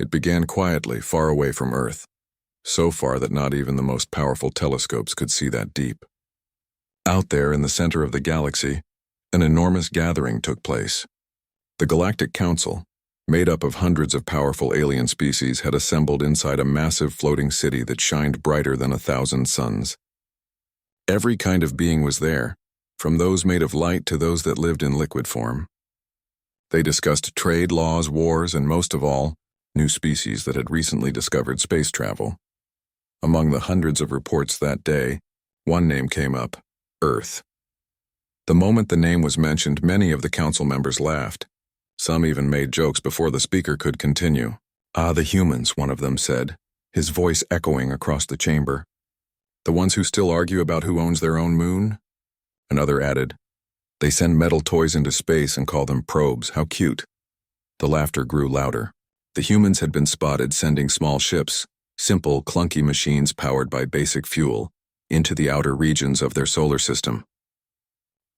It began quietly, far away from Earth, so far that not even the most powerful telescopes could see that deep. Out there in the center of the galaxy, an enormous gathering took place. The Galactic Council, made up of hundreds of powerful alien species, had assembled inside a massive floating city that shined brighter than 1,000 suns. Every kind of being was there, from those made of light to those that lived in liquid form. They discussed trade, laws, wars, and most of all, new species that had recently discovered space travel. Among the hundreds of reports that day, one name came up: Earth. The moment the name was mentioned, many of the council members laughed. Some even made jokes before the speaker could continue. "Ah, the humans," one of them said, his voice echoing across the chamber. "The ones who still argue about who owns their own moon?" Another added, "They send metal toys into space and call them probes. How cute." The laughter grew louder. The humans had been spotted sending small ships, simple, clunky machines powered by basic fuel, into the outer regions of their solar system.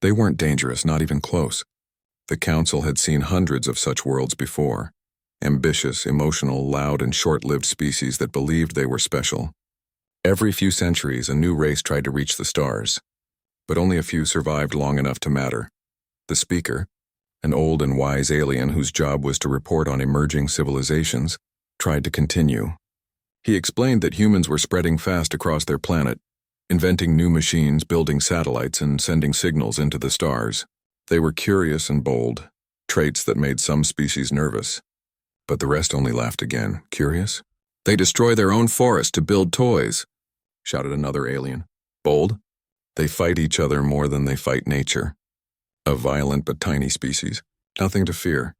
They weren't dangerous, not even close. The council had seen hundreds of such worlds before. Ambitious, emotional, loud, and short-lived species that believed they were special. Every few centuries, a new race tried to reach the stars, but only a few survived long enough to matter. The speaker, an old and wise alien whose job was to report on emerging civilizations, tried to continue. He explained that humans were spreading fast across their planet, inventing new machines, building satellites, and sending signals into the stars. They were curious and bold, traits that made some species nervous. But the rest only laughed again. "Curious? They destroy their own forest to build toys," shouted another alien. "Bold? They fight each other more than they fight nature. A violent but tiny species. Nothing to fear."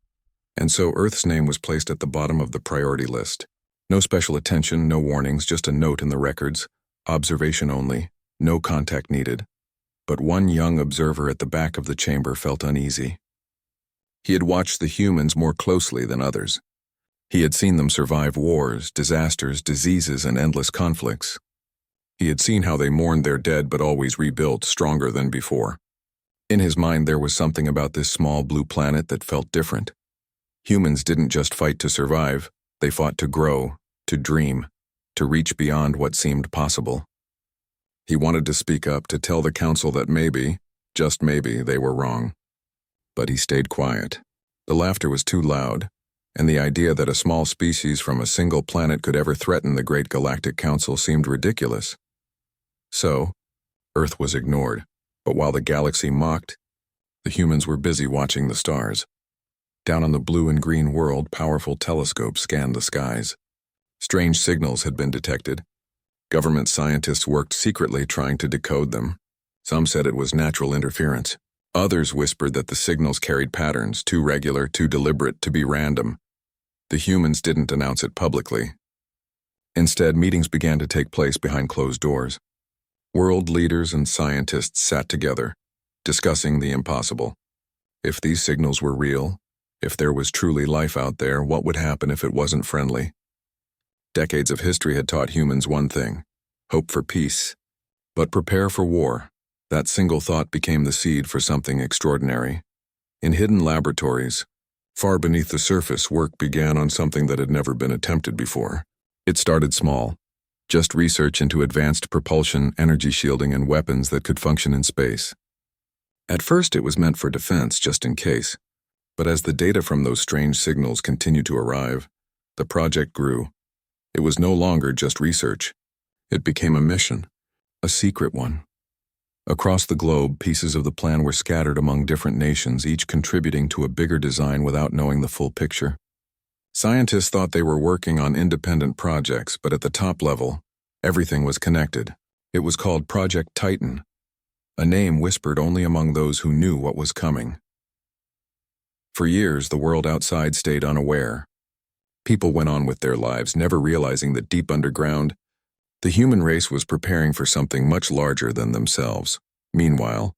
And so Earth's name was placed at the bottom of the priority list. No special attention, no warnings, just a note in the records. Observation only, no contact needed. But one young observer at the back of the chamber felt uneasy. He had watched the humans more closely than others. He had seen them survive wars, disasters, diseases, and endless conflicts. He had seen how they mourned their dead but always rebuilt, stronger than before. In his mind, there was something about this small blue planet that felt different. Humans didn't just fight to survive, they fought to grow, to dream, to reach beyond what seemed possible. He wanted to speak up, to tell the council that maybe, just maybe, they were wrong. But he stayed quiet. The laughter was too loud, and the idea that a small species from a single planet could ever threaten the great galactic council seemed ridiculous. So, Earth was ignored, but while the galaxy mocked, the humans were busy watching the stars. Down on the blue and green world, powerful telescopes scanned the skies. Strange signals had been detected. Government scientists worked secretly trying to decode them. Some said it was natural interference. Others whispered that the signals carried patterns, too regular, too deliberate to be random. The humans didn't announce it publicly. Instead, meetings began to take place behind closed doors. World leaders and scientists sat together, discussing the impossible. If these signals were real, if there was truly life out there, what would happen if it wasn't friendly? Decades of history had taught humans one thing: hope for peace. But prepare for war. That single thought became the seed for something extraordinary. In hidden laboratories, far beneath the surface, work began on something that had never been attempted before. It started small, just research into advanced propulsion, energy shielding, and weapons that could function in space. At first, it was meant for defense, just in case. But as the data from those strange signals continued to arrive, the project grew. It was no longer just research. It became a mission, a secret one. Across the globe, pieces of the plan were scattered among different nations, each contributing to a bigger design without knowing the full picture. Scientists thought they were working on independent projects, but at the top level, everything was connected. It was called Project Titan, a name whispered only among those who knew what was coming. For years, the world outside stayed unaware. People went on with their lives, never realizing that deep underground, the human race was preparing for something much larger than themselves. Meanwhile,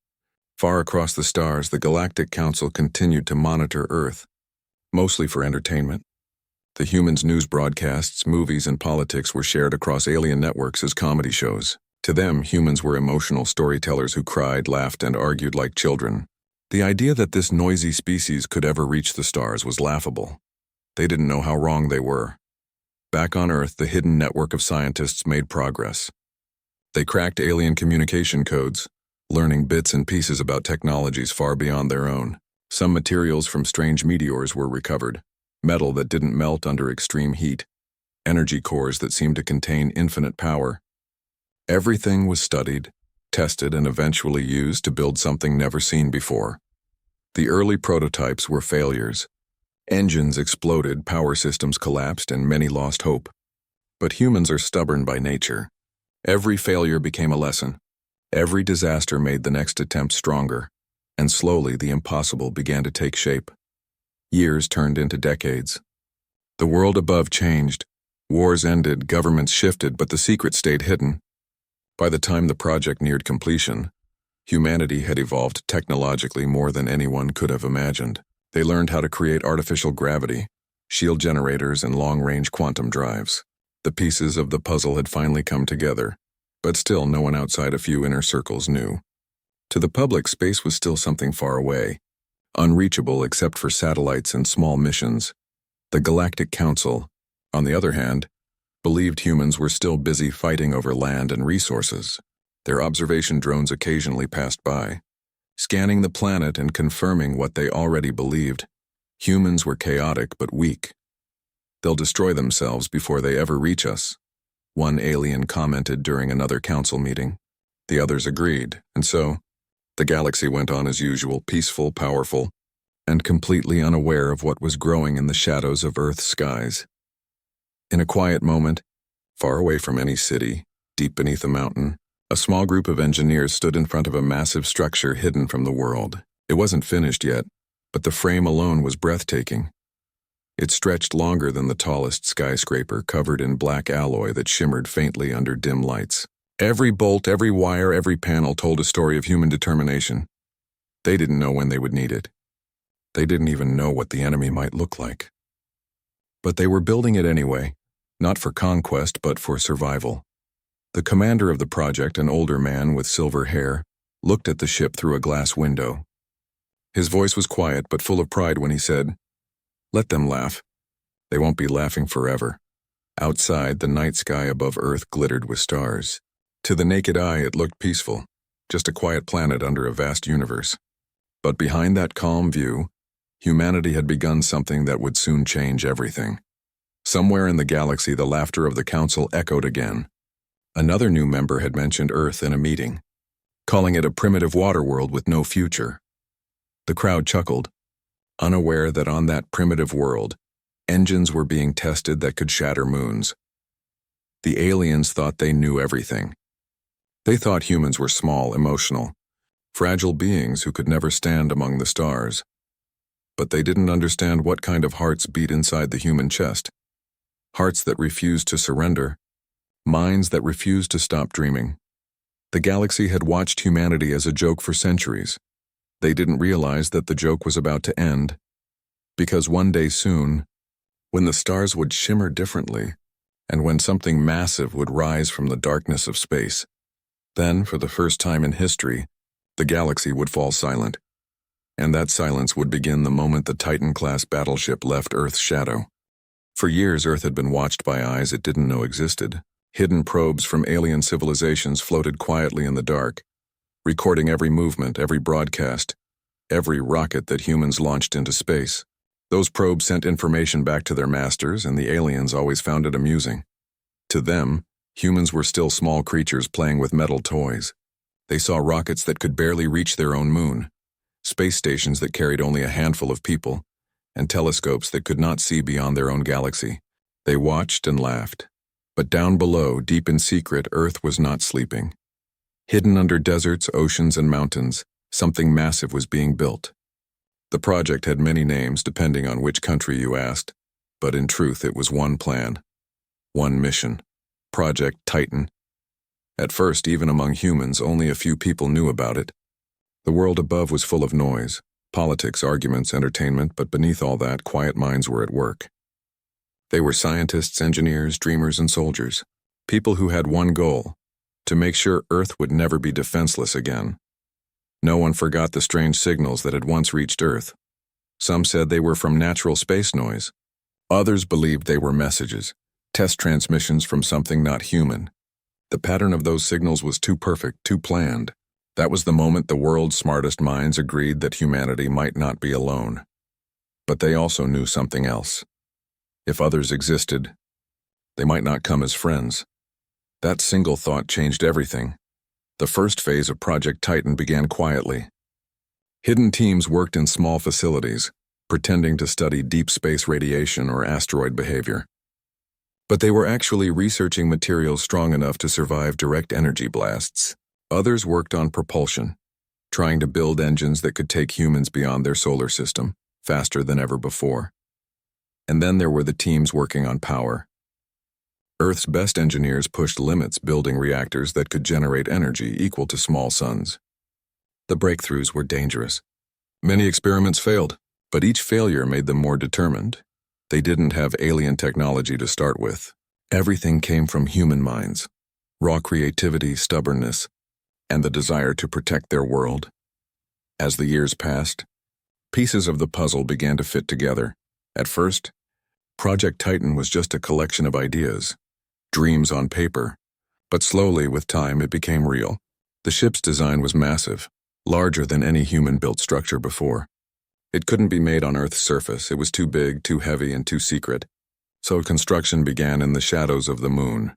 far across the stars, the Galactic Council continued to monitor Earth, mostly for entertainment. The humans' news broadcasts, movies, and politics were shared across alien networks as comedy shows. To them, humans were emotional storytellers who cried, laughed, and argued like children. The idea that this noisy species could ever reach the stars was laughable. They didn't know how wrong they were. Back on Earth, the hidden network of scientists made progress. They cracked alien communication codes, learning bits and pieces about technologies far beyond their own. Some materials from strange meteors were recovered, metal that didn't melt under extreme heat, energy cores that seemed to contain infinite power. Everything was studied, tested, and eventually used to build something never seen before. The early prototypes were failures. Engines exploded, power systems collapsed, and many lost hope. But humans are stubborn by nature. Every failure became a lesson. Every disaster made the next attempt stronger, and slowly the impossible began to take shape. Years turned into decades. The world above changed. Wars ended, governments shifted, but the secret stayed hidden. By the time the project neared completion, humanity had evolved technologically more than anyone could have imagined. They learned how to create artificial gravity, shield generators, and long-range quantum drives. The pieces of the puzzle had finally come together, but still no one outside a few inner circles knew. To the public, space was still something far away, unreachable except for satellites and small missions. The Galactic Council, on the other hand, believed humans were still busy fighting over land and resources. Their observation drones occasionally passed by, scanning the planet and confirming what they already believed. Humans were chaotic but weak. They'll destroy themselves before they ever reach us, one alien commented during another council meeting. The others agreed, and so, the galaxy went on as usual, peaceful, powerful, and completely unaware of what was growing in the shadows of Earth's skies. In a quiet moment, far away from any city, deep beneath a mountain, a small group of engineers stood in front of a massive structure hidden from the world. It wasn't finished yet, but the frame alone was breathtaking. It stretched longer than the tallest skyscraper, covered in black alloy that shimmered faintly under dim lights. Every bolt, every wire, every panel told a story of human determination. They didn't know when they would need it. They didn't even know what the enemy might look like. But they were building it anyway, not for conquest but for survival. The commander of the project, an older man with silver hair, looked at the ship through a glass window. His voice was quiet but full of pride when he said, "Let them laugh. They won't be laughing forever." Outside, the night sky above Earth glittered with stars. To the naked eye, it looked peaceful, just a quiet planet under a vast universe. But behind that calm view, humanity had begun something that would soon change everything. Somewhere in the galaxy, the laughter of the council echoed again. Another new member had mentioned Earth in a meeting, calling it a primitive water world with no future. The crowd chuckled, unaware that on that primitive world, engines were being tested that could shatter moons. The aliens thought they knew everything. They thought humans were small, emotional, fragile beings who could never stand among the stars. But they didn't understand what kind of hearts beat inside the human chest. Hearts that refused to surrender, minds that refused to stop dreaming. The galaxy had watched humanity as a joke for centuries. They didn't realize that the joke was about to end, because one day soon, when the stars would shimmer differently, and when something massive would rise from the darkness of space, then, for the first time in history, the galaxy would fall silent. And that silence would begin the moment the Titan-class battleship left Earth's shadow. For years, Earth had been watched by eyes it didn't know existed. Hidden probes from alien civilizations floated quietly in the dark, recording every movement, every broadcast, every rocket that humans launched into space. Those probes sent information back to their masters, and the aliens always found it amusing. To them, humans were still small creatures playing with metal toys. They saw rockets that could barely reach their own moon, space stations that carried only a handful of people, and telescopes that could not see beyond their own galaxy. They watched and laughed. But down below, deep in secret, Earth was not sleeping. Hidden under deserts, oceans, and mountains, something massive was being built. The project had many names depending on which country you asked, but in truth it was one plan, one mission, Project Titan. At first, even among humans, only a few people knew about it. The world above was full of noise, politics, arguments, entertainment, but beneath all that, quiet minds were at work. They were scientists, engineers, dreamers, and soldiers, people who had one goal, to make sure Earth would never be defenseless again. No one forgot the strange signals that had once reached Earth. Some said they were from natural space noise. Others believed they were messages, test transmissions from something not human. The pattern of those signals was too perfect, too planned. That was the moment the world's smartest minds agreed that humanity might not be alone. But they also knew something else. If others existed, they might not come as friends. That single thought changed everything. The first phase of Project Titan began quietly. Hidden teams worked in small facilities, pretending to study deep space radiation or asteroid behavior. But they were actually researching materials strong enough to survive direct energy blasts. Others worked on propulsion, trying to build engines that could take humans beyond their solar system, faster than ever before. And then there were the teams working on power. Earth's best engineers pushed limits, building reactors that could generate energy equal to small suns. The breakthroughs were dangerous. Many experiments failed, but each failure made them more determined. They didn't have alien technology to start with. Everything came from human minds, raw creativity, stubbornness, and the desire to protect their world. As the years passed, pieces of the puzzle began to fit together. At first, Project Titan was just a collection of ideas, dreams on paper, but slowly, with time, it became real. The ship's design was massive, larger than any human-built structure before. It couldn't be made on Earth's surface. It was too big, too heavy, and too secret. So construction began in the shadows of the moon.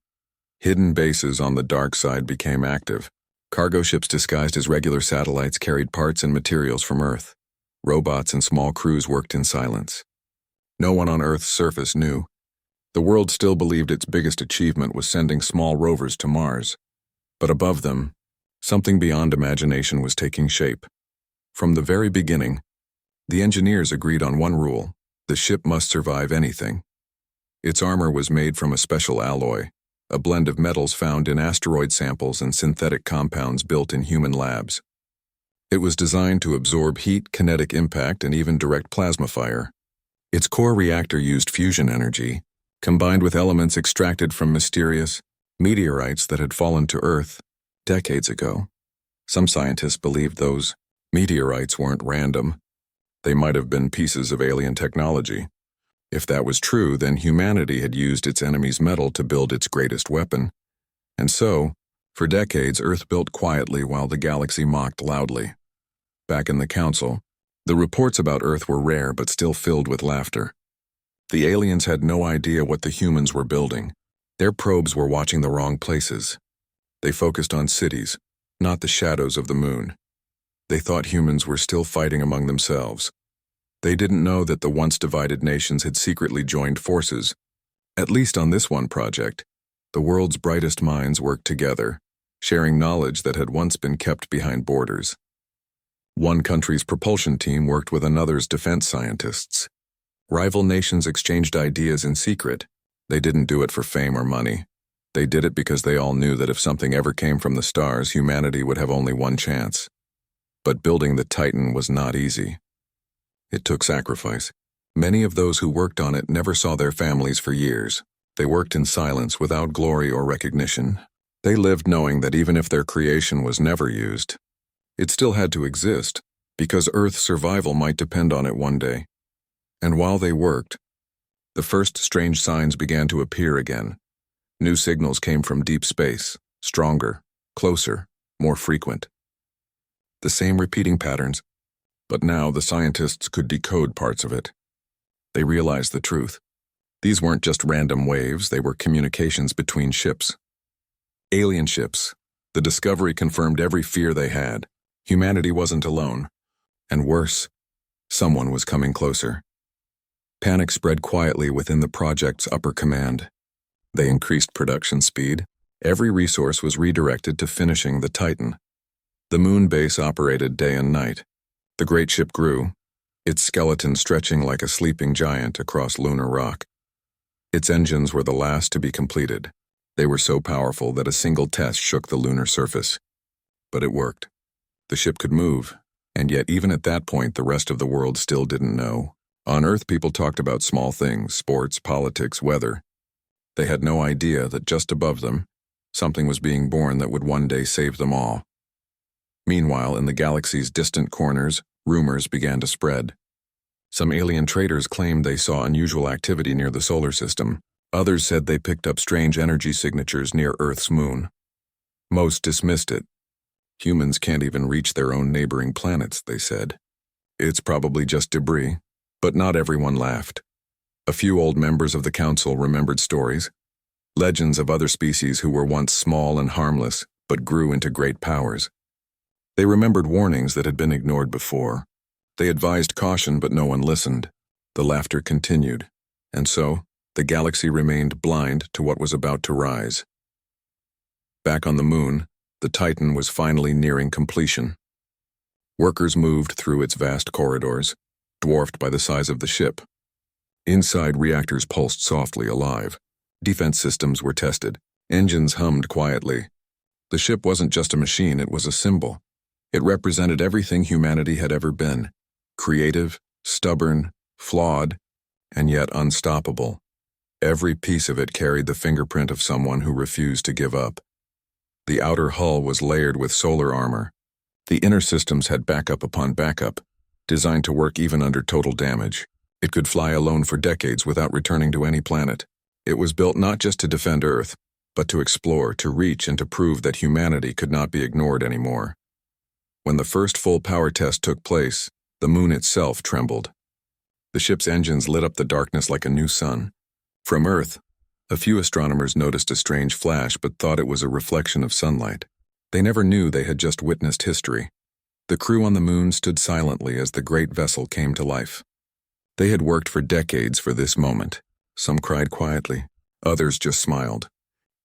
Hidden bases on the dark side became active. Cargo ships disguised as regular satellites carried parts and materials from Earth. Robots and small crews worked in silence. No one on Earth's surface knew. The world still believed its biggest achievement was sending small rovers to Mars. But above them, something beyond imagination was taking shape. From the very beginning, the engineers agreed on one rule: the ship must survive anything. Its armor was made from a special alloy, a blend of metals found in asteroid samples and synthetic compounds built in human labs. It was designed to absorb heat, kinetic impact, and even direct plasma fire. Its core reactor used fusion energy, combined with elements extracted from mysterious meteorites that had fallen to Earth decades ago. Some scientists believed those meteorites weren't random. They might have been pieces of alien technology. If that was true, then humanity had used its enemy's metal to build its greatest weapon. And so, for decades, Earth built quietly while the galaxy mocked loudly. Back in the Council, the reports about Earth were rare but still filled with laughter. The aliens had no idea what the humans were building. Their probes were watching the wrong places. They focused on cities, not the shadows of the moon. They thought humans were still fighting among themselves. They didn't know that the once divided nations had secretly joined forces. At least on this one project, the world's brightest minds worked together, sharing knowledge that had once been kept behind borders. One country's propulsion team worked with another's defense scientists. Rival nations exchanged ideas in secret. They didn't do it for fame or money. They did it because they all knew that if something ever came from the stars, humanity would have only one chance. But building the Titan was not easy. It took sacrifice. Many of those who worked on it never saw their families for years. They worked in silence without glory or recognition. They lived knowing that even if their creation was never used, it still had to exist, because Earth's survival might depend on it one day. And while they worked, the first strange signs began to appear again. New signals came from deep space, stronger, closer, more frequent. The same repeating patterns, but now the scientists could decode parts of it. They realized the truth. These weren't just random waves, they were communications between ships. Alien ships. The discovery confirmed every fear they had. Humanity wasn't alone. And worse, someone was coming closer. Panic spread quietly within the project's upper command. They increased production speed. Every resource was redirected to finishing the Titan. The moon base operated day and night. The great ship grew, its skeleton stretching like a sleeping giant across lunar rock. Its engines were the last to be completed. They were so powerful that a single test shook the lunar surface. But it worked. The ship could move, and yet even at that point the rest of the world still didn't know. On Earth, people talked about small things: sports, politics, weather. They had no idea that just above them, something was being born that would one day save them all. Meanwhile, in the galaxy's distant corners, rumors began to spread. Some alien traders claimed they saw unusual activity near the solar system, Others said they picked up strange energy signatures near Earth's moon. Most dismissed it. Humans can't even reach their own neighboring planets, they said. It's probably just debris. But not everyone laughed. A few old members of the council remembered stories, legends of other species who were once small and harmless but grew into great powers. They remembered warnings that had been ignored before. They advised caution, but no one listened. The laughter continued, and so the galaxy remained blind to what was about to rise. Back on the moon, the Titan was finally nearing completion. Workers moved through its vast corridors, dwarfed by the size of the ship. Inside, reactors pulsed softly alive. Defense systems were tested. Engines hummed quietly. The ship wasn't just a machine, it was a symbol. It represented everything humanity had ever been: creative, stubborn, flawed, and yet unstoppable. Every piece of it carried the fingerprint of someone who refused to give up. The outer hull was layered with solar armor. The inner systems had backup upon backup, designed to work even under total damage. It could fly alone for decades without returning to any planet. It was built not just to defend Earth, but to explore, to reach, and to prove that humanity could not be ignored anymore. When the first full power test took place, the moon itself trembled. The ship's engines lit up the darkness like a new sun. From Earth, a few astronomers noticed a strange flash but thought it was a reflection of sunlight. They never knew they had just witnessed history. The crew on the moon stood silently as the great vessel came to life. They had worked for decades for this moment. Some cried quietly, others just smiled.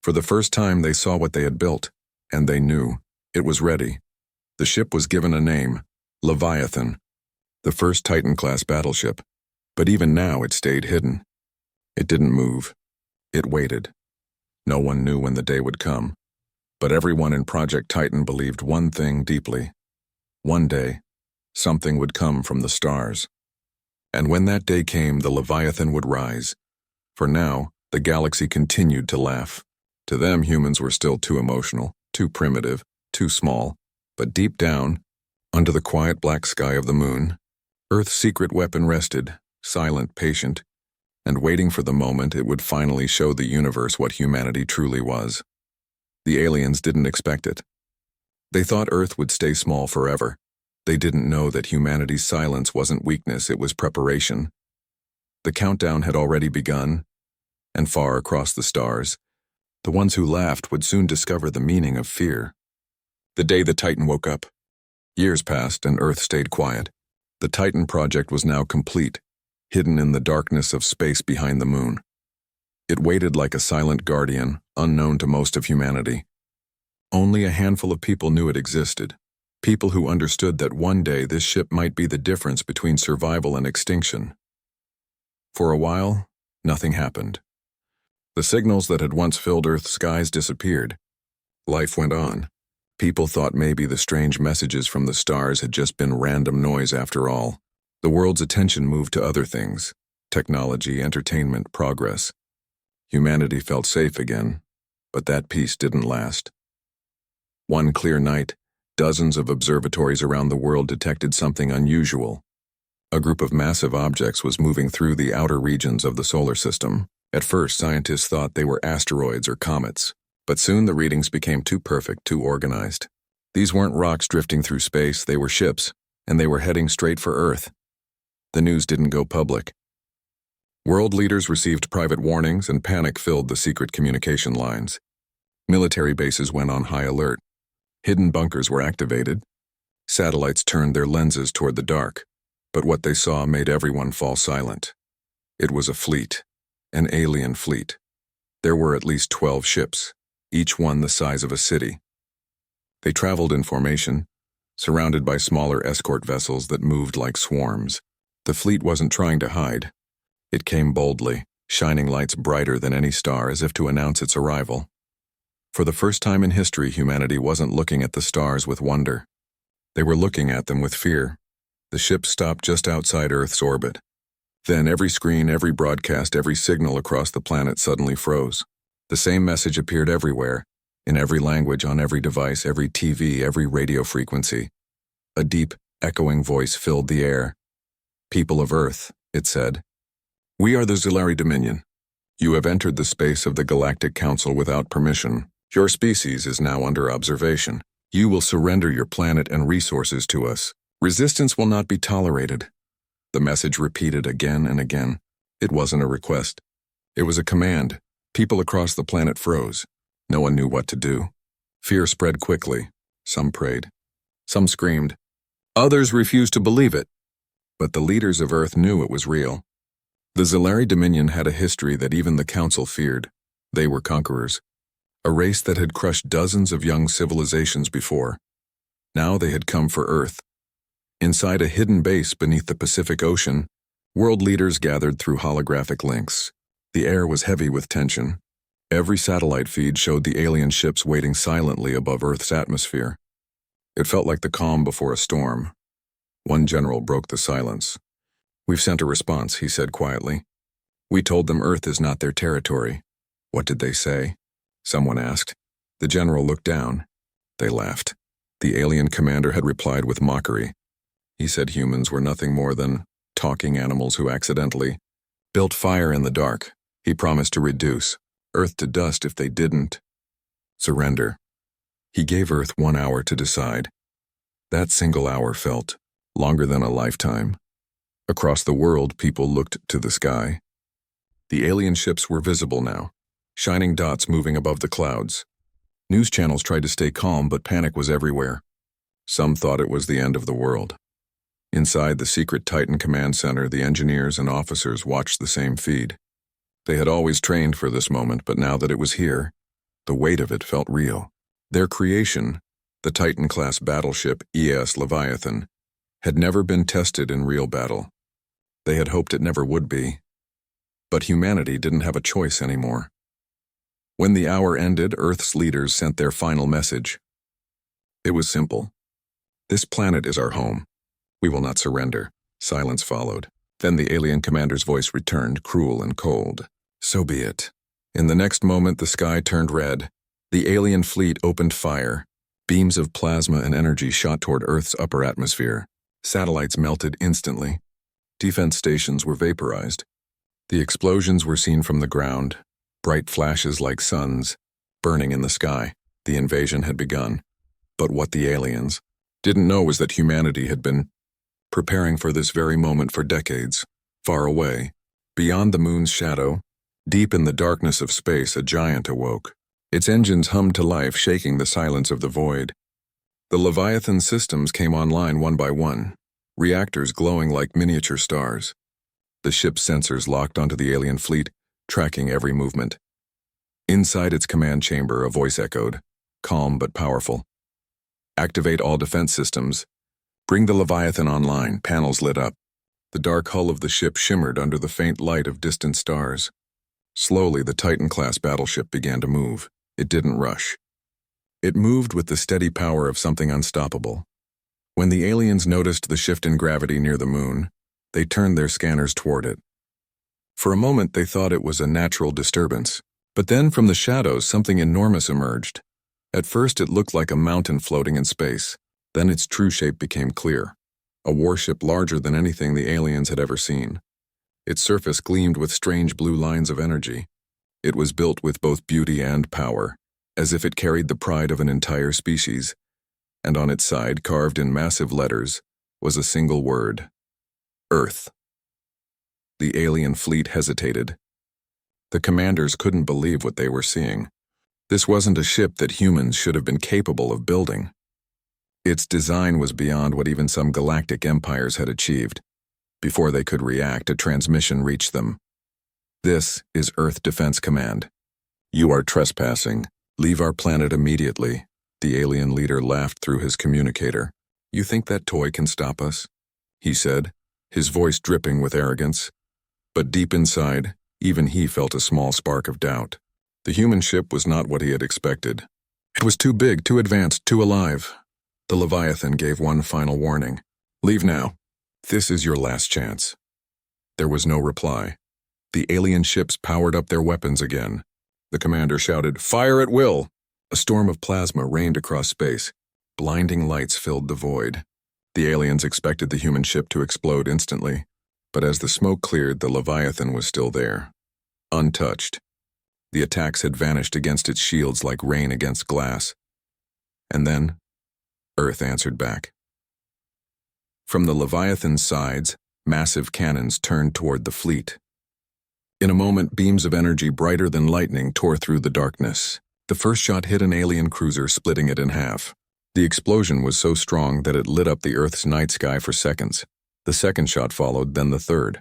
For the first time they saw what they had built, and they knew it was ready. The ship was given a name, Leviathan, the first Titan-class battleship, but even now it stayed hidden. It didn't move. It waited. No one knew when the day would come, but everyone in Project Titan believed one thing deeply. One day, something would come from the stars. And when that day came, the Leviathan would rise. For now, the galaxy continued to laugh. To them, humans were still too emotional, too primitive, too small. But deep down, under the quiet black sky of the moon, Earth's secret weapon rested, silent, patient, and waiting for the moment it would finally show the universe what humanity truly was. The aliens didn't expect it. They thought Earth would stay small forever. They didn't know that humanity's silence wasn't weakness, it was preparation. The countdown had already begun, and far across the stars, the ones who laughed would soon discover the meaning of fear. The day the Titan woke up. Years passed and Earth stayed quiet. The Titan project was now complete, hidden in the darkness of space behind the moon. It waited like a silent guardian, unknown to most of humanity. Only a handful of people knew it existed. People who understood that one day this ship might be the difference between survival and extinction. For a while, nothing happened. The signals that had once filled Earth's skies disappeared. Life went on. People thought maybe the strange messages from the stars had just been random noise after all. The world's attention moved to other things: technology, entertainment, progress. Humanity felt safe again, but that peace didn't last. One clear night, dozens of observatories around the world detected something unusual. A group of massive objects was moving through the outer regions of the solar system. At first, scientists thought they were asteroids or comets, but soon the readings became too perfect, too organized. These weren't rocks drifting through space, they were ships, and they were heading straight for Earth. The news didn't go public. World leaders received private warnings, and panic filled the secret communication lines. Military bases went on high alert. Hidden bunkers were activated. Satellites turned their lenses toward the dark, but what they saw made everyone fall silent. It was a fleet, an alien fleet. There were at least 12 ships, each one the size of a city. They traveled in formation, surrounded by smaller escort vessels that moved like swarms. The fleet wasn't trying to hide. It came boldly, shining lights brighter than any star as if to announce its arrival. For the first time in history, humanity wasn't looking at the stars with wonder. They were looking at them with fear. The ship stopped just outside Earth's orbit. Then every screen, every broadcast, every signal across the planet suddenly froze. The same message appeared everywhere, in every language, on every device, every TV, every radio frequency. A deep, echoing voice filled the air. "People of Earth," it said. "We are the Zulari Dominion. You have entered the space of the Galactic Council without permission. Your species is now under observation. You will surrender your planet and resources to us. Resistance will not be tolerated. The message repeated again and again. It wasn't a request. It was a command. People across the planet froze. No one knew what to do. Fear spread quickly. Some prayed. Some screamed. Others refused to believe it. But the leaders of Earth knew it was real. The Zilari Dominion had a history that even the Council feared. They were conquerors. A race that had crushed dozens of young civilizations before. Now they had come for Earth. Inside a hidden base beneath the Pacific Ocean, world leaders gathered through holographic links. The air was heavy with tension. Every satellite feed showed the alien ships waiting silently above Earth's atmosphere. It felt like the calm before a storm. One general broke the silence. "We've sent a response," he said quietly. "We told them Earth is not their territory." "What did they say?" someone asked. The general looked down. They laughed. The alien commander had replied with mockery. He said humans were nothing more than talking animals who accidentally built fire in the dark. He promised to reduce Earth to dust if they didn't surrender. He gave Earth 1 hour to decide. That single hour felt longer than a lifetime. Across the world, people looked to the sky. The alien ships were visible now, shining dots moving above the clouds. News channels tried to stay calm, but panic was everywhere. Some thought it was the end of the world. Inside the secret Titan command center, the engineers and officers watched the same feed. They had always trained for this moment, but now that it was here, the weight of it felt real. Their creation, the Titan-class battleship ElevenLabs, had never been tested in real battle. They had hoped it never would be. But humanity didn't have a choice anymore. When the hour ended, Earth's leaders sent their final message. It was simple. "This planet is our home. We will not surrender." Silence followed. Then the alien commander's voice returned, cruel and cold. "So be it." In the next moment, the sky turned red. The alien fleet opened fire. Beams of plasma and energy shot toward Earth's upper atmosphere. Satellites melted instantly. Defense stations were vaporized. The explosions were seen from the ground, bright flashes like suns, burning in the sky. The invasion had begun. But what the aliens didn't know was that humanity had been preparing for this very moment for decades. Far away, beyond the moon's shadow, deep in the darkness of space, a giant awoke. Its engines hummed to life, shaking the silence of the void. The Leviathan systems came online one by one, reactors glowing like miniature stars. The ship's sensors locked onto the alien fleet, tracking every movement. Inside its command chamber, a voice echoed, calm but powerful. "Activate all defense systems. Bring the Leviathan online." Panels lit up. The dark hull of the ship shimmered under the faint light of distant stars. Slowly, the Titan-class battleship began to move. It didn't rush. It moved with the steady power of something unstoppable. When the aliens noticed the shift in gravity near the moon, they turned their scanners toward it. For a moment, they thought it was a natural disturbance. But then, from the shadows, something enormous emerged. At first, it looked like a mountain floating in space. Then its true shape became clear. A warship larger than anything the aliens had ever seen. Its surface gleamed with strange blue lines of energy. It was built with both beauty and power, as if it carried the pride of an entire species. And on its side, carved in massive letters, was a single word: Earth. The alien fleet hesitated. The commanders couldn't believe what they were seeing. This wasn't a ship that humans should have been capable of building. Its design was beyond what even some galactic empires had achieved. Before they could react, a transmission reached them. "This is Earth Defense Command. You are trespassing. Leave our planet immediately." The alien leader laughed through his communicator. "You think that toy can stop us?" he said, his voice dripping with arrogance. But deep inside, even he felt a small spark of doubt. The human ship was not what he had expected. It was too big, too advanced, too alive. The Leviathan gave one final warning. "Leave now. This is your last chance." There was no reply. The alien ships powered up their weapons again. The commander shouted, "Fire at will!" A storm of plasma rained across space. Blinding lights filled the void. The aliens expected the human ship to explode instantly, but as the smoke cleared, the Leviathan was still there. untouched. The attacks had vanished against its shields like rain against glass. And then, Earth answered back. From the Leviathan's sides, massive cannons turned toward the fleet. In a moment, beams of energy brighter than lightning tore through the darkness. The first shot hit an alien cruiser, splitting it in half. The explosion was so strong that it lit up the Earth's night sky for seconds. The second shot followed, then the third.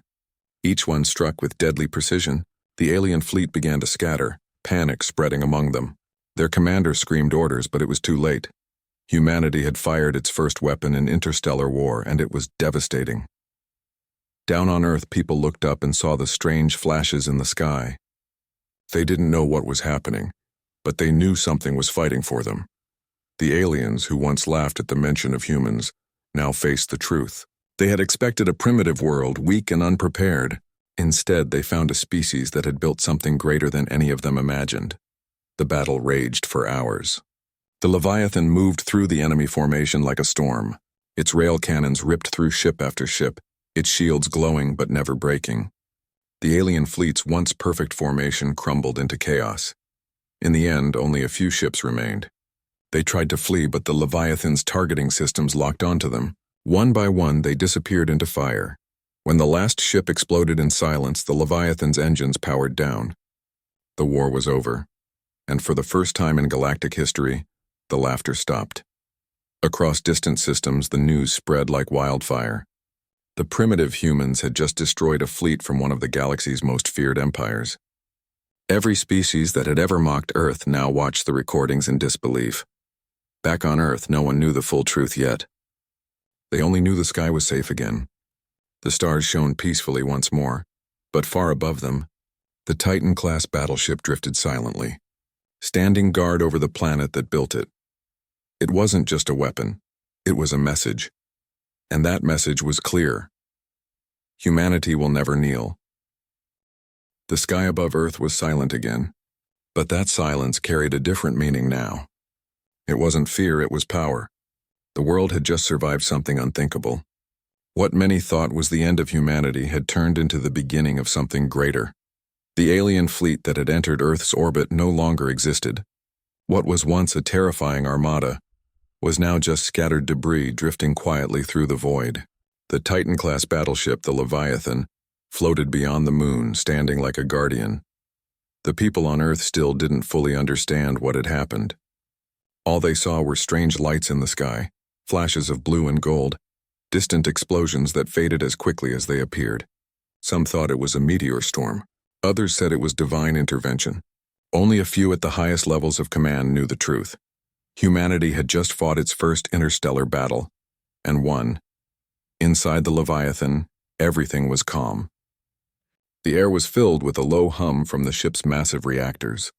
Each one struck with deadly precision. The alien fleet began to scatter, panic spreading among them. Their commander screamed orders, but it was too late. Humanity had fired its first weapon in interstellar war, and it was devastating. Down on Earth, people looked up and saw the strange flashes in the sky. They didn't know what was happening, but they knew something was fighting for them. The aliens, who once laughed at the mention of humans, now faced the truth. They had expected a primitive world, weak and unprepared. Instead, they found a species that had built something greater than any of them imagined. The battle raged for hours. The Leviathan moved through the enemy formation like a storm. Its rail cannons ripped through ship after ship, its shields glowing but never breaking. The alien fleet's once perfect formation crumbled into chaos. In the end, only a few ships remained. They tried to flee, but the Leviathan's targeting systems locked onto them. One by one, they disappeared into fire. When the last ship exploded in silence, the Leviathan's engines powered down. The war was over, and for the first time in galactic history, the laughter stopped. Across distant systems, the news spread like wildfire. The primitive humans had just destroyed a fleet from one of the galaxy's most feared empires. Every species that had ever mocked Earth now watched the recordings in disbelief. Back on Earth, no one knew the full truth yet. They only knew the sky was safe again. The stars shone peacefully once more, but far above them, the Titan-class battleship drifted silently, standing guard over the planet that built it. It wasn't just a weapon, it was a message. And that message was clear. Humanity will never kneel. The sky above Earth was silent again, but that silence carried a different meaning now. It wasn't fear, it was power. The world had just survived something unthinkable. What many thought was the end of humanity had turned into the beginning of something greater. The alien fleet that had entered Earth's orbit no longer existed. What was once a terrifying armada was now just scattered debris drifting quietly through the void. The Titan-class battleship, the Leviathan, floated beyond the moon, standing like a guardian. The people on Earth still didn't fully understand what had happened. All they saw were strange lights in the sky, flashes of blue and gold, distant explosions that faded as quickly as they appeared. Some thought it was a meteor storm. Others said it was divine intervention. Only a few at the highest levels of command knew the truth. Humanity had just fought its first interstellar battle, and won. Inside the Leviathan, everything was calm. The air was filled with a low hum from the ship's massive reactors.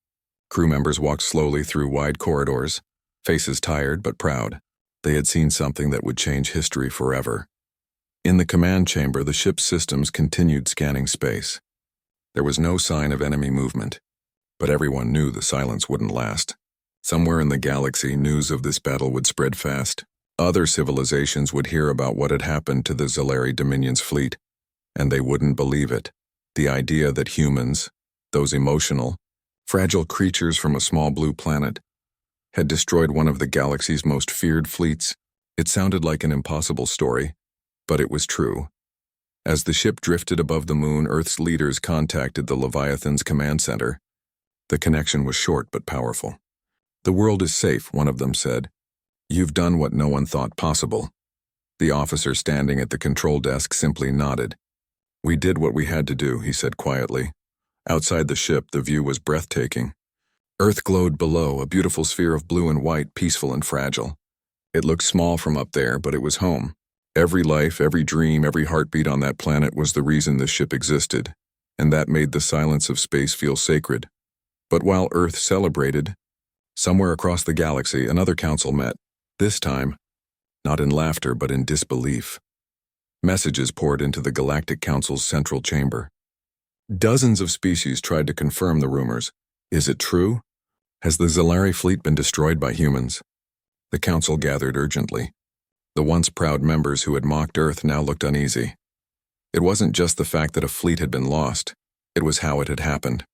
Crew members walked slowly through wide corridors, faces tired but proud. They had seen something that would change history forever. In the command chamber, the ship's systems continued scanning space. There was no sign of enemy movement, but everyone knew the silence wouldn't last. Somewhere in the galaxy, news of this battle would spread fast. Other civilizations would hear about what had happened to the Zalari Dominion's fleet, and they wouldn't believe it. The idea that humans, those emotional, fragile creatures from a small blue planet, had destroyed one of the galaxy's most feared fleets. It sounded like an impossible story, but it was true. As the ship drifted above the moon, Earth's leaders contacted the Leviathan's command center. The connection was short but powerful. "The world is safe," one of them said. "You've done what no one thought possible." The officer standing at the control desk simply nodded. "We did what we had to do," he said quietly. Outside the ship, the view was breathtaking. Earth glowed below, a beautiful sphere of blue and white, peaceful and fragile. It looked small from up there, but it was home. Every life, every dream, every heartbeat on that planet was the reason the ship existed, and that made the silence of space feel sacred. But while Earth celebrated, somewhere across the galaxy, another council met. This time, not in laughter but in disbelief. Messages poured into the Galactic Council's central chamber. Dozens of species tried to confirm the rumors. Is it true? Has the Zalari fleet been destroyed by humans? The council gathered urgently. The once proud members who had mocked Earth now looked uneasy. It wasn't just the fact that a fleet had been lost. It was how it had happened.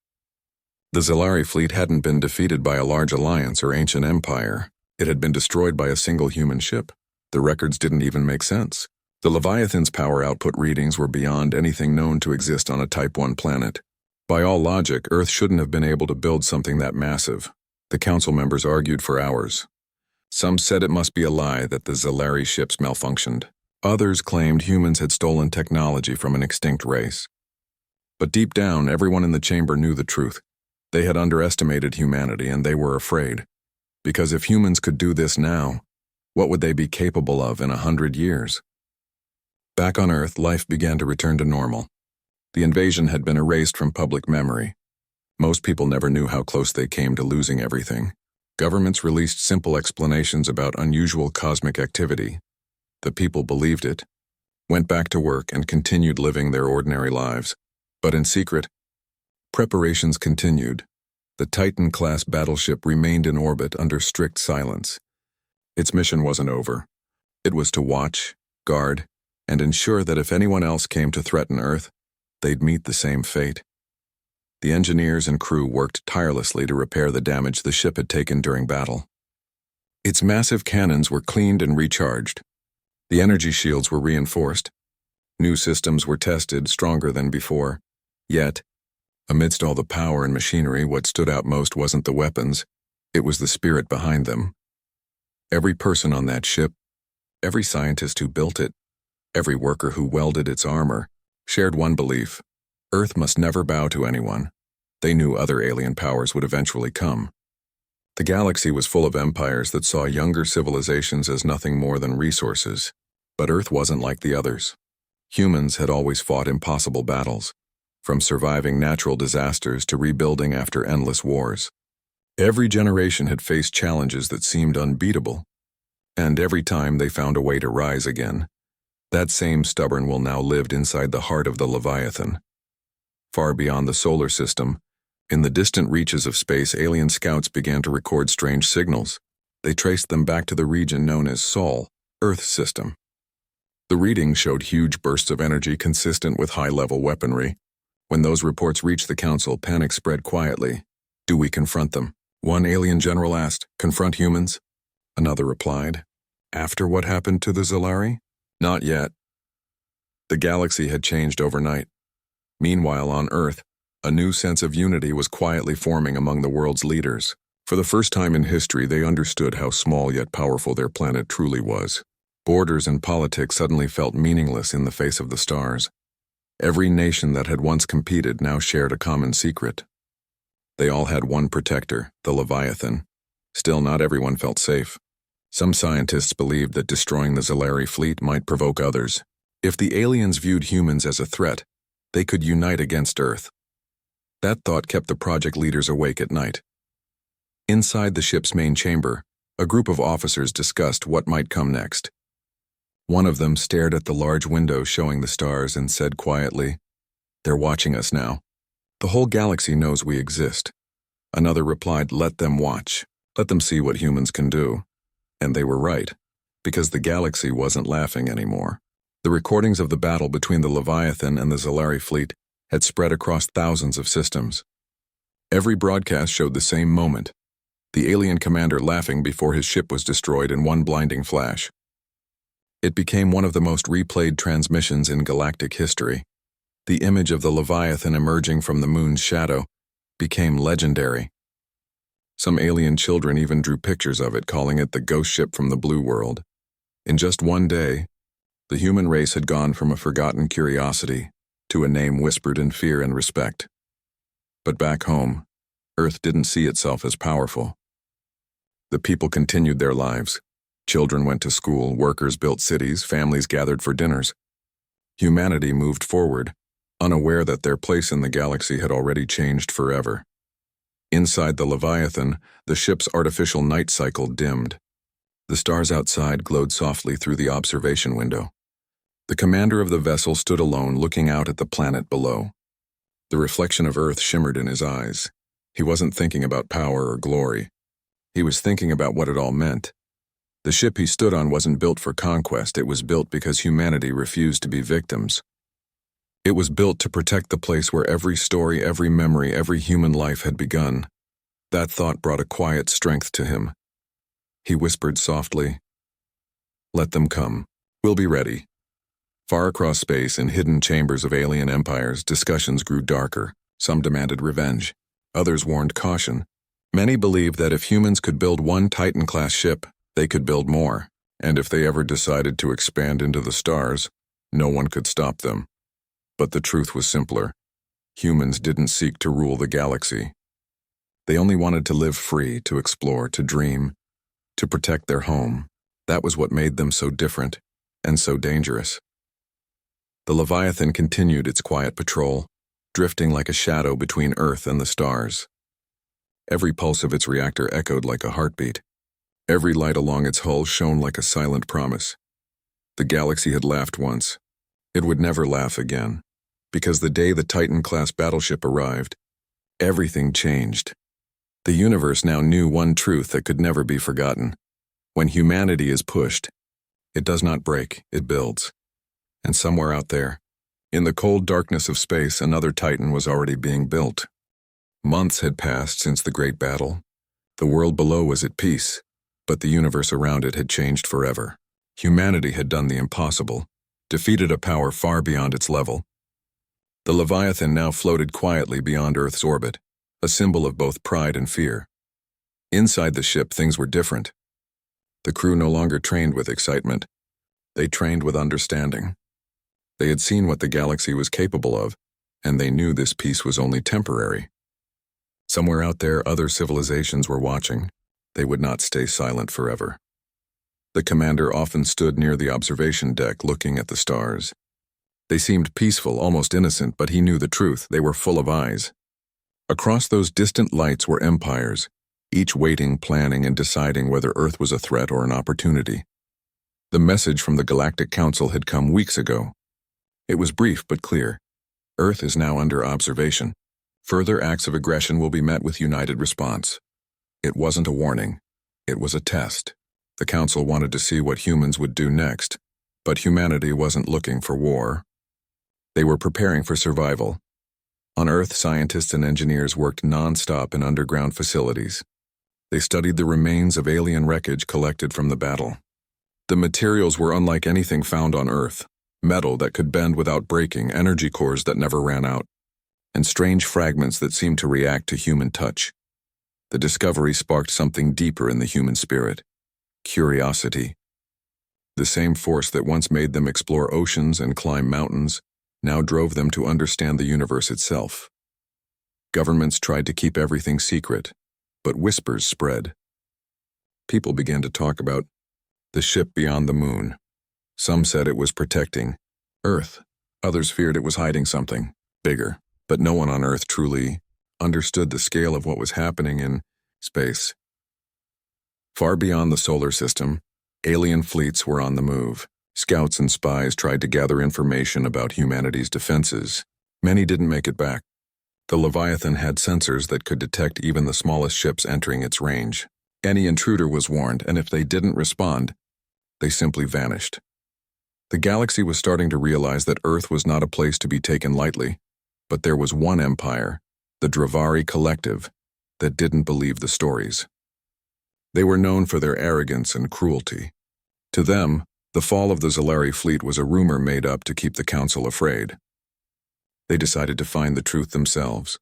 The Zalari fleet hadn't been defeated by a large alliance or ancient empire. It had been destroyed by a single human ship. The records didn't even make sense. The Leviathan's power output readings were beyond anything known to exist on a Type 1 planet. By all logic, Earth shouldn't have been able to build something that massive. The council members argued for hours. Some said it must be a lie that the Zalari ships malfunctioned. Others claimed humans had stolen technology from an extinct race. But deep down, everyone in the chamber knew the truth. They had underestimated humanity, and they were afraid. Because if humans could do this now, what would they be capable of in 100 years? Back on Earth, life began to return to normal. The invasion had been erased from public memory. Most people never knew how close they came to losing everything. Governments released simple explanations about unusual cosmic activity. The people believed it, went back to work, and continued living their ordinary lives. But in secret, preparations continued. The Titan-class battleship remained in orbit under strict silence. Its mission wasn't over. It was to watch, guard, and ensure that if anyone else came to threaten Earth, they'd meet the same fate. The engineers and crew worked tirelessly to repair the damage the ship had taken during battle. Its massive cannons were cleaned and recharged. The energy shields were reinforced. New systems were tested, stronger than before. Yet, amidst all the power and machinery, what stood out most wasn't the weapons, it was the spirit behind them. Every person on that ship, every scientist who built it, every worker who welded its armor, shared one belief: Earth must never bow to anyone. They knew other alien powers would eventually come. The galaxy was full of empires that saw younger civilizations as nothing more than resources. But Earth wasn't like the others. Humans had always fought impossible battles, from surviving natural disasters to rebuilding after endless wars. Every generation had faced challenges that seemed unbeatable, and every time they found a way to rise again. That same stubborn will now lived inside the heart of the Leviathan. Far beyond the solar system, in the distant reaches of space, alien scouts began to record strange signals. They traced them back to the region known as Sol, Earth system. The readings showed huge bursts of energy consistent with high-level weaponry. When those reports reached the council, panic spread quietly. Do we confront them? One alien general asked. Confront humans? Another replied. After what happened to the Zalari? Not yet. The galaxy had changed overnight. Meanwhile, on Earth, a new sense of unity was quietly forming among the world's leaders. For the first time in history, they understood how small yet powerful their planet truly was. Borders and politics suddenly felt meaningless in the face of the stars. Every nation that had once competed now shared a common secret. They all had one protector, the Leviathan. Still, not everyone felt safe. Some scientists believed that destroying the Zalari fleet might provoke others. If the aliens viewed humans as a threat, they could unite against Earth. That thought kept the project leaders awake at night. Inside the ship's main chamber, a group of officers discussed what might come next. One of them stared at the large window showing the stars and said quietly, "They're watching us now. The whole galaxy knows we exist." Another replied, "Let them watch. Let them see what humans can do." And they were right, because the galaxy wasn't laughing anymore. The recordings of the battle between the Leviathan and the Zalari fleet had spread across thousands of systems. Every broadcast showed the same moment, the alien commander laughing before his ship was destroyed in one blinding flash. It became one of the most replayed transmissions in galactic history. The image of the Leviathan emerging from the moon's shadow became legendary. Some alien children even drew pictures of it, calling it the ghost ship from the blue world. In just one day, the human race had gone from a forgotten curiosity to a name whispered in fear and respect. But back home, Earth didn't see itself as powerful. The people continued their lives. Children went to school, workers built cities, families gathered for dinners. Humanity moved forward, unaware that their place in the galaxy had already changed forever. Inside the Leviathan, the ship's artificial night cycle dimmed. The stars outside glowed softly through the observation window. The commander of the vessel stood alone, looking out at the planet below. The reflection of Earth shimmered in his eyes. He wasn't thinking about power or glory. He was thinking about what it all meant. The ship he stood on wasn't built for conquest, it was built because humanity refused to be victims. It was built to protect the place where every story, every memory, every human life had begun. That thought brought a quiet strength to him. He whispered softly, "Let them come. We'll be ready." Far across space, in hidden chambers of alien empires, discussions grew darker. Some demanded revenge. Others warned caution. Many believed that if humans could build one Titan-class ship, they could build more. And if they ever decided to expand into the stars, no one could stop them. But the truth was simpler. Humans didn't seek to rule the galaxy. They only wanted to live free, to explore, to dream, to protect their home. That was what made them so different and so dangerous. The Leviathan continued its quiet patrol, drifting like a shadow between Earth and the stars. Every pulse of its reactor echoed like a heartbeat. Every light along its hull shone like a silent promise. The galaxy had laughed once. It would never laugh again, because the day the Titan-class battleship arrived, everything changed. The universe now knew one truth that could never be forgotten. When humanity is pushed, it does not break, it builds. And somewhere out there, in the cold darkness of space, another Titan was already being built. Months had passed since the great battle. The world below was at peace, but the universe around it had changed forever. Humanity had done the impossible, defeated a power far beyond its level. The Leviathan now floated quietly beyond Earth's orbit, a symbol of both pride and fear. Inside the ship, things were different. The crew no longer trained with excitement. They trained with understanding. They had seen what the galaxy was capable of, and they knew this peace was only temporary. Somewhere out there, other civilizations were watching. They would not stay silent forever. The commander often stood near the observation deck looking at the stars. They seemed peaceful, almost innocent, but he knew the truth. They were full of eyes. Across those distant lights were empires, each waiting, planning, and deciding whether Earth was a threat or an opportunity. The message from the Galactic Council had come weeks ago. It was brief but clear. Earth is now under observation. Further acts of aggression will be met with united response. It wasn't a warning. It was a test. The Council wanted to see what humans would do next, but humanity wasn't looking for war. They were preparing for survival. On Earth, scientists and engineers worked non-stop in underground facilities. They studied the remains of alien wreckage collected from the battle. The materials were unlike anything found on Earth. Metal that could bend without breaking, energy cores that never ran out, and strange fragments that seemed to react to human touch. The discovery sparked something deeper in the human spirit: curiosity. The same force that once made them explore oceans and climb mountains now drove them to understand the universe itself. Governments tried to keep everything secret, but whispers spread. People began to talk about the ship beyond the moon. Some said it was protecting Earth. Others feared it was hiding something bigger, but no one on Earth truly understood the scale of what was happening in space. Far beyond the solar system, alien fleets were on the move. Scouts and spies tried to gather information about humanity's defenses. Many didn't make it back. The Leviathan had sensors that could detect even the smallest ships entering its range. Any intruder was warned, and if they didn't respond, they simply vanished. The galaxy was starting to realize that Earth was not a place to be taken lightly, but there was one empire, the Dravari Collective, that didn't believe the stories. They were known for their arrogance and cruelty. To them, the fall of the Zalari fleet was a rumor made up to keep the Council afraid. They decided to find the truth themselves.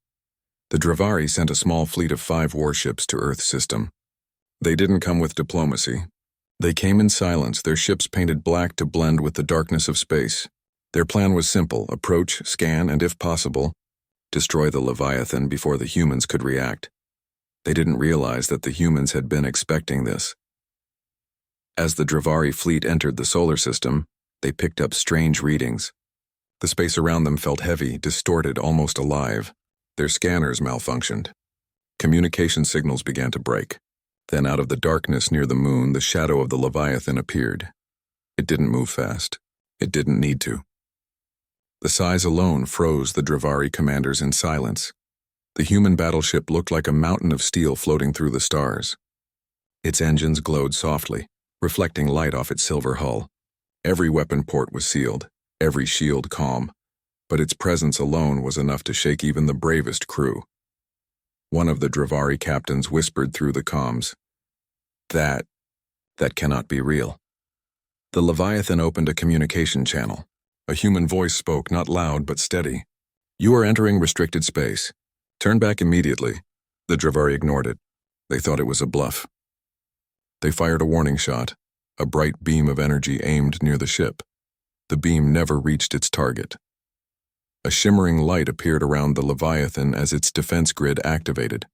The Dravari sent a small fleet of 5 warships to Earth's system. They didn't come with diplomacy. They came in silence, their ships painted black to blend with the darkness of space. Their plan was simple: approach, scan, and if possible, destroy the Leviathan before the humans could react. They didn't realize that the humans had been expecting this. As the Dravari fleet entered the solar system, they picked up strange readings. The space around them felt heavy, distorted, almost alive. Their scanners malfunctioned. Communication signals began to break. Then out of the darkness near the moon, the shadow of the Leviathan appeared. It didn't move fast. It didn't need to. The size alone froze the Dravari commanders in silence. The human battleship looked like a mountain of steel floating through the stars. Its engines glowed softly, reflecting light off its silver hull. Every weapon port was sealed, every shield calm. but its presence alone was enough to shake even the bravest crew. One of the Dravari captains whispered through the comms, That cannot be real." The Leviathan opened a communication channel. A human voice spoke, not loud but steady. "You are entering restricted space. Turn back immediately." The Dravari ignored it. They thought it was a bluff. They fired a warning shot, a bright beam of energy aimed near the ship. The beam never reached its target. A shimmering light appeared around the Leviathan as its defense grid activated.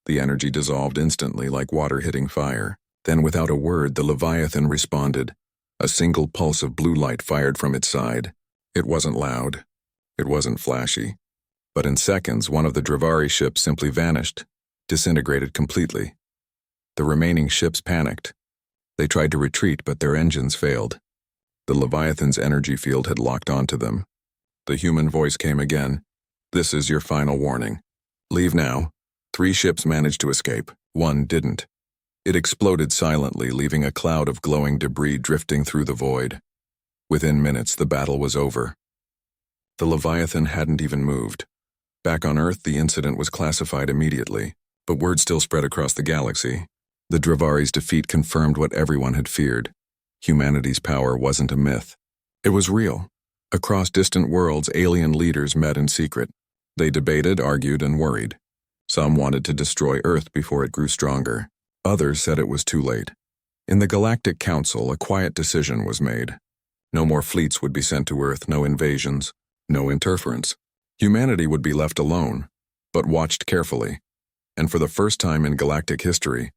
The energy dissolved instantly like water hitting fire. Then, without a word, the Leviathan responded. A single pulse of blue light fired from its side. It wasn't loud. It wasn't flashy. But in seconds, one of the Dravari ships simply vanished, disintegrated completely. The remaining ships panicked. They tried to retreat, but their engines failed. The Leviathan's energy field had locked onto them. The human voice came again. "This is your final warning. Leave now." 3 ships managed to escape. 1 didn't. It exploded silently, leaving a cloud of glowing debris drifting through the void. Within minutes, the battle was over. The Leviathan hadn't even moved. Back on Earth, the incident was classified immediately, but word still spread across the galaxy. The Dravari's defeat confirmed what everyone had feared. Humanity's power wasn't a myth. It was real. Across distant worlds, alien leaders met in secret. They debated, argued, and worried. Some wanted to destroy Earth before it grew stronger. Others said it was too late. In the Galactic Council, a quiet decision was made. No more fleets would be sent to Earth, no invasions, no interference. Humanity would be left alone, but watched carefully. And for the first time in galactic history,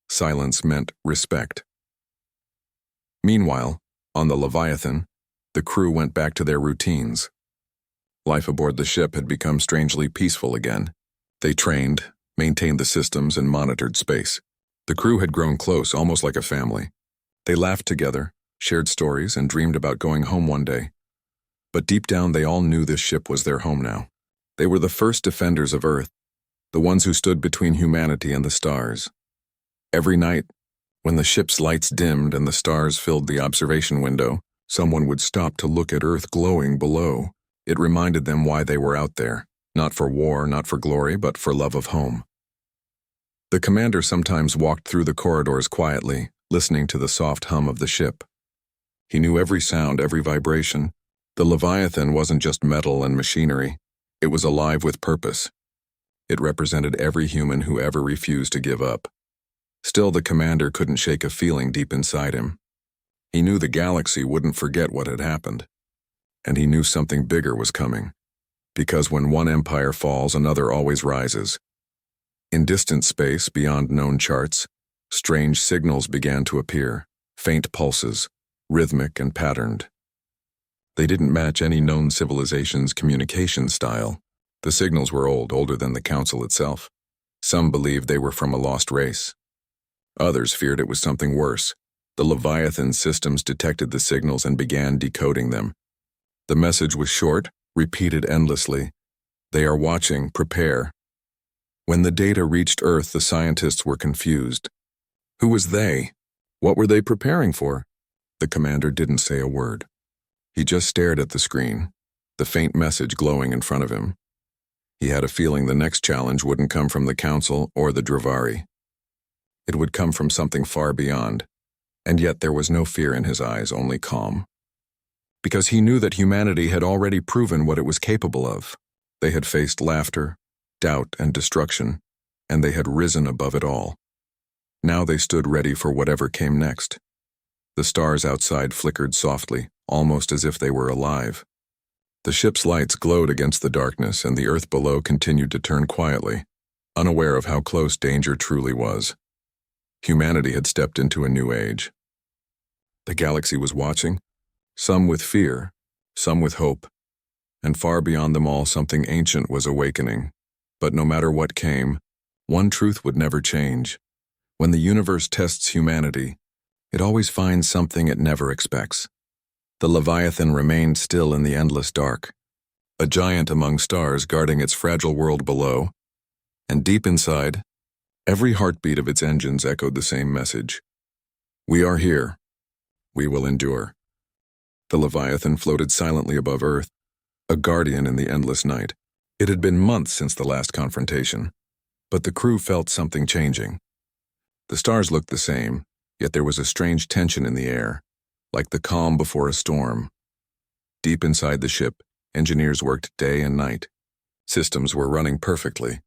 silence meant respect. Meanwhile, on the Leviathan, the crew went back to their routines. Life aboard the ship had become strangely peaceful again. They trained, maintained the systems, and monitored space. The crew had grown close, almost like a family. They laughed together, shared stories, and dreamed about going home one day. But deep down, they all knew this ship was their home now. They were the first defenders of Earth, the ones who stood between humanity and the stars. Every night, when the ship's lights dimmed and the stars filled the observation window, someone would stop to look at Earth glowing below. It reminded them why they were out there, not for war, not for glory, but for love of home. The commander sometimes walked through the corridors quietly, listening to the soft hum of the ship. He knew every sound, every vibration. The Leviathan wasn't just metal and machinery. It was alive with purpose. It represented every human who ever refused to give up. Still, the commander couldn't shake a feeling deep inside him. He knew the galaxy wouldn't forget what had happened. And he knew something bigger was coming. Because when one empire falls, another always rises. In distant space, beyond known charts, strange signals began to appear, faint pulses, rhythmic and patterned. They didn't match any known civilization's communication style. The signals were old, older than the Council itself. Some believed they were from a lost race. Others feared it was something worse. The Leviathan systems detected the signals and began decoding them. The message was short, repeated endlessly. "They are watching, prepare." When the data reached Earth, the scientists were confused. Who was they? What were they preparing for? The commander didn't say a word. He just stared at the screen, the faint message glowing in front of him. He had a feeling the next challenge wouldn't come from the Council or the Dravari. It would come from something far beyond, and yet there was no fear in his eyes, only calm. Because he knew that humanity had already proven what it was capable of. They had faced laughter, doubt, and destruction, and they had risen above it all. Now they stood ready for whatever came next. The stars outside flickered softly, almost as if they were alive. The ship's lights glowed against the darkness, and the Earth below continued to turn quietly, unaware of how close danger truly was. Humanity had stepped into a new age. The galaxy was watching, some with fear, some with hope, and far beyond them all something ancient was awakening. But no matter what came, one truth would never change. When the universe tests humanity, it always finds something it never expects. The Leviathan remained still in the endless dark, a giant among stars guarding its fragile world below, and deep inside, every heartbeat of its engines echoed the same message. We are here. We will endure. The Leviathan floated silently above Earth, a guardian in the endless night. It had been months since the last confrontation, but the crew felt something changing. The stars looked the same, yet there was a strange tension in the air, like the calm before a storm. Deep inside the ship, engineers worked day and night. Systems were running perfectly,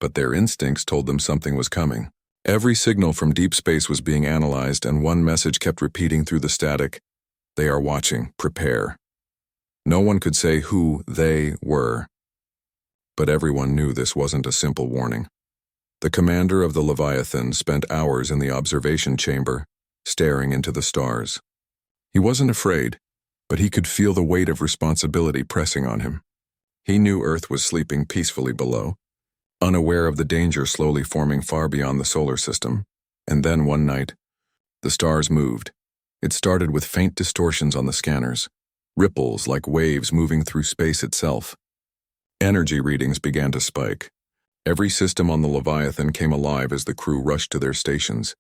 but their instincts told them something was coming. Every signal from deep space was being analyzed, and one message kept repeating through the static: "They are watching, prepare." No one could say who they were, but everyone knew this wasn't a simple warning. The commander of the Leviathan spent hours in the observation chamber, staring into the stars. He wasn't afraid, but he could feel the weight of responsibility pressing on him. He knew Earth was sleeping peacefully below, unaware of the danger slowly forming far beyond the solar system. And then one night, the stars moved. It started with faint distortions on the scanners, ripples like waves moving through space itself. Energy readings began to spike. Every system on the Leviathan came alive as the crew rushed to their stations.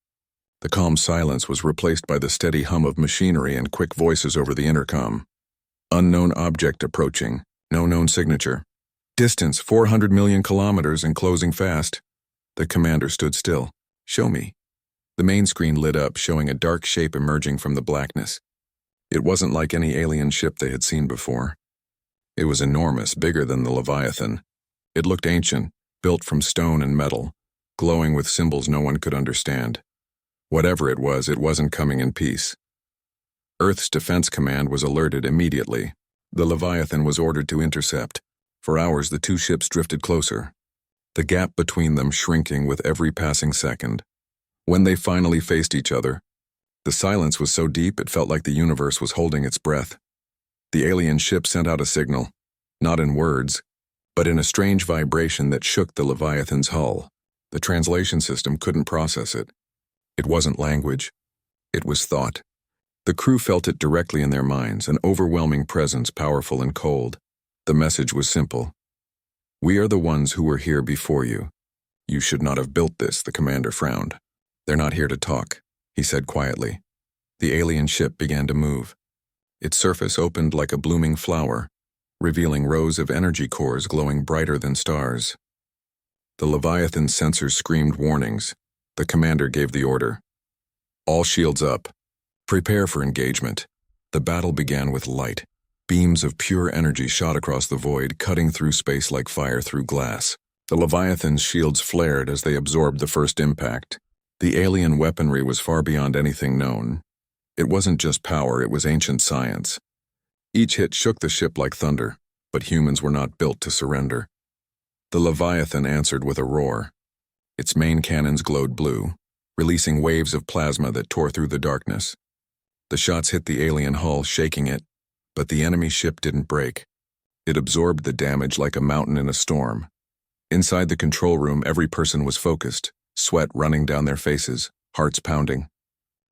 The calm silence was replaced by the steady hum of machinery and quick voices over the intercom. "Unknown object approaching. No known signature. Distance 400 million kilometers and closing fast." The commander stood still. "Show me." The main screen lit up, showing a dark shape emerging from the blackness. It wasn't like any alien ship they had seen before. It was enormous, bigger than the Leviathan. It looked ancient, built from stone and metal, glowing with symbols no one could understand. Whatever it wasn't coming in peace. Earth's Defense Command was alerted immediately. The Leviathan was ordered to intercept. For hours, the two ships drifted closer, the gap between them shrinking with every passing second. When they finally faced each other, the silence was so deep it felt like the universe was holding its breath. The alien ship sent out a signal, not in words, but in a strange vibration that shook the Leviathan's hull. The translation system couldn't process it. It wasn't language. It was thought. The crew felt it directly in their minds, an overwhelming presence, powerful and cold. The message was simple. "We are the ones who were here before you. You should not have built this," the commander frowned. "They're not here to talk," he said quietly. The alien ship began to move. Its surface opened like a blooming flower, revealing rows of energy cores glowing brighter than stars. The Leviathan's sensors screamed warnings. The commander gave the order. "All shields up. Prepare for engagement." The battle began with light. Beams of pure energy shot across the void, cutting through space like fire through glass. The Leviathan's shields flared as they absorbed the first impact. The alien weaponry was far beyond anything known. It wasn't just power, it was ancient science. Each hit shook the ship like thunder, but humans were not built to surrender. The Leviathan answered with a roar. Its main cannons glowed blue, releasing waves of plasma that tore through the darkness. The shots hit the alien hull, shaking it, but the enemy ship didn't break. It absorbed the damage like a mountain in a storm. Inside the control room, every person was focused, sweat running down their faces, hearts pounding.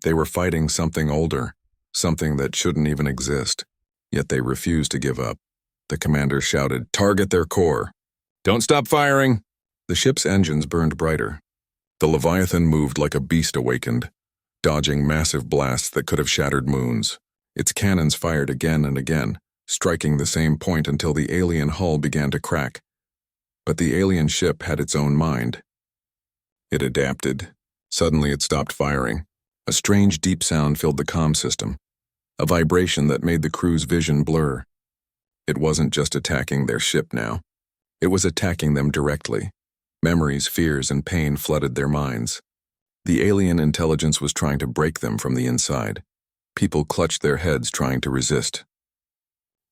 They were fighting something older, something that shouldn't even exist, yet they refused to give up. The commander shouted, "Target their core. Don't stop firing!" The ship's engines burned brighter. The Leviathan moved like a beast awakened, dodging massive blasts that could have shattered moons. Its cannons fired again and again, striking the same point until the alien hull began to crack. But the alien ship had its own mind. It adapted. Suddenly it stopped firing. A strange deep sound filled the comm system, a vibration that made the crew's vision blur. It wasn't just attacking their ship now. It was attacking them directly. Memories, fears, and pain flooded their minds. The alien intelligence was trying to break them from the inside. People clutched their heads, trying to resist.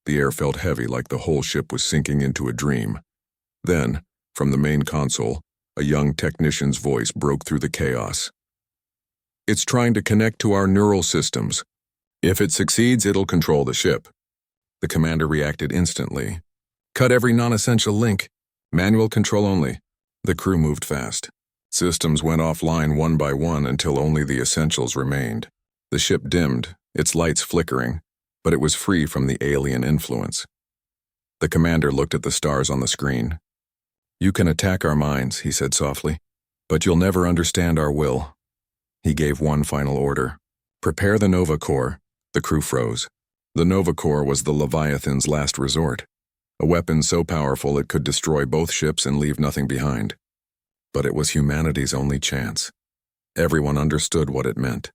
The air felt heavy, like the whole ship was sinking into a dream. Then, from the main console, a young technician's voice broke through the chaos. "It's trying to connect to our neural systems. If it succeeds, it'll control the ship." The commander reacted instantly. "Cut every non-essential link. Manual control only." The crew moved fast. Systems went offline one by one until only the essentials remained. The ship dimmed, its lights flickering, but it was free from the alien influence. The commander looked at the stars on the screen. "You can attack our minds," he said softly, "but you'll never understand our will." He gave one final order. "Prepare the Nova Core." The crew froze. The Nova Core was the Leviathan's last resort. a weapon so powerful it could destroy both ships and leave nothing behind. But it was humanity's only chance. Everyone understood what it meant.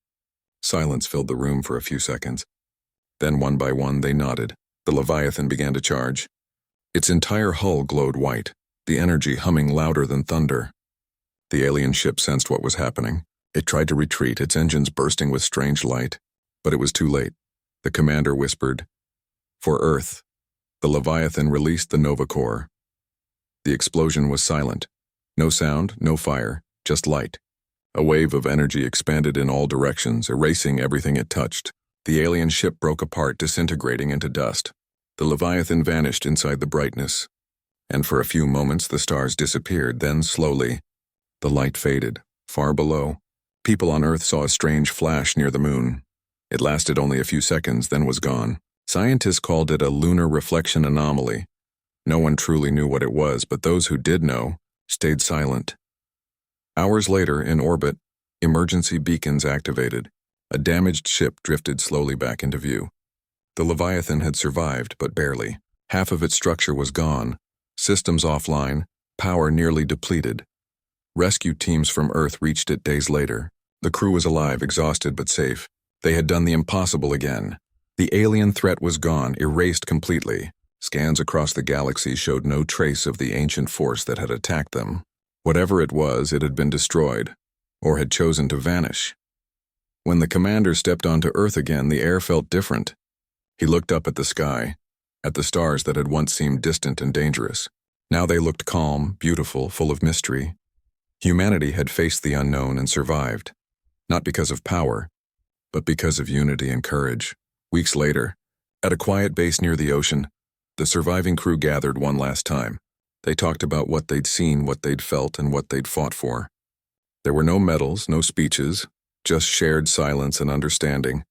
Silence filled the room for a few seconds. Then one by one they nodded. The Leviathan began to charge. Its entire hull glowed white, the energy humming louder than thunder. The alien ship sensed what was happening. It tried to retreat, its engines bursting with strange light. But it was too late. The commander whispered, "For Earth." The Leviathan released the Nova Core. The explosion was silent. No sound, no fire, just light. A wave of energy expanded in all directions, erasing everything it touched. The alien ship broke apart, disintegrating into dust. The Leviathan vanished inside the brightness. And for a few moments the stars disappeared, then slowly, the light faded. Far below, people on Earth saw a strange flash near the moon. It lasted only a few seconds, then was gone. Scientists called it a lunar reflection anomaly. No one truly knew what it was, but those who did know stayed silent. Hours later, in orbit, emergency beacons activated. A damaged ship drifted slowly back into view. The Leviathan had survived, but barely. Half of its structure was gone, systems offline, power nearly depleted. Rescue teams from Earth reached it days later. The crew was alive, exhausted but safe. They had done the impossible again. The alien threat was gone, erased completely. Scans across the galaxy showed no trace of the ancient force that had attacked them. Whatever it was, it had been destroyed, or had chosen to vanish. When the commander stepped onto Earth again, the air felt different. He looked up at the sky, at the stars that had once seemed distant and dangerous. Now they looked calm, beautiful, full of mystery. Humanity had faced the unknown and survived, not because of power, but because of unity and courage. Weeks later, at a quiet base near the ocean, the surviving crew gathered one last time. They talked about what they'd seen, what they'd felt, and what they'd fought for. There were no medals, no speeches, just shared silence and understanding.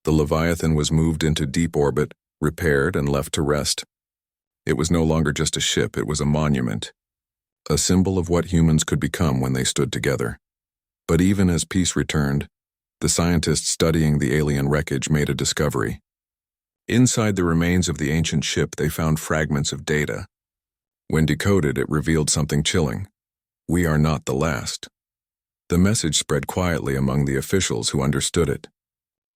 The Leviathan was moved into deep orbit, repaired, and left to rest. It was no longer just a ship, it was a monument, a symbol of what humans could become when they stood together. But even as peace returned, the scientists studying the alien wreckage made a discovery. Inside the remains of the ancient ship, they found fragments of data. When decoded, it revealed something chilling. We are not the last. The message spread quietly among the officials who understood it.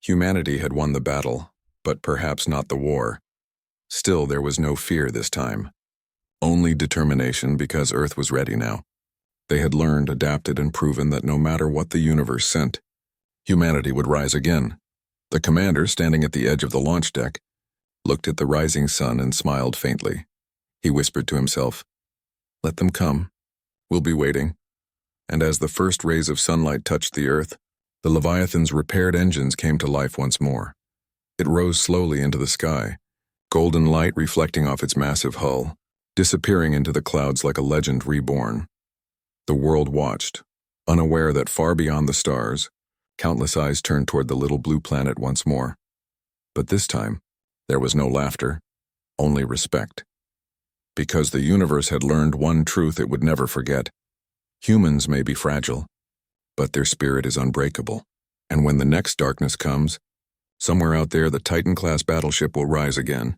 Humanity had won the battle, but perhaps not the war. Still, there was no fear this time. Only determination, because Earth was ready now. They had learned, adapted, and proven that no matter what the universe sent, humanity would rise again. The commander, standing at the edge of the launch deck, looked at the rising sun and smiled faintly. He whispered to himself, "Let them come. We'll be waiting." And as the first rays of sunlight touched the Earth, the Leviathan's repaired engines came to life once more. It rose slowly into the sky, golden light reflecting off its massive hull, disappearing into the clouds like a legend reborn. The world watched, unaware that far beyond the stars, countless eyes turned toward the little blue planet once more. But this time, there was no laughter, only respect. Because the universe had learned one truth it would never forget. Humans may be fragile, but their spirit is unbreakable. And when the next darkness comes, somewhere out there the Titan-class battleship will rise again.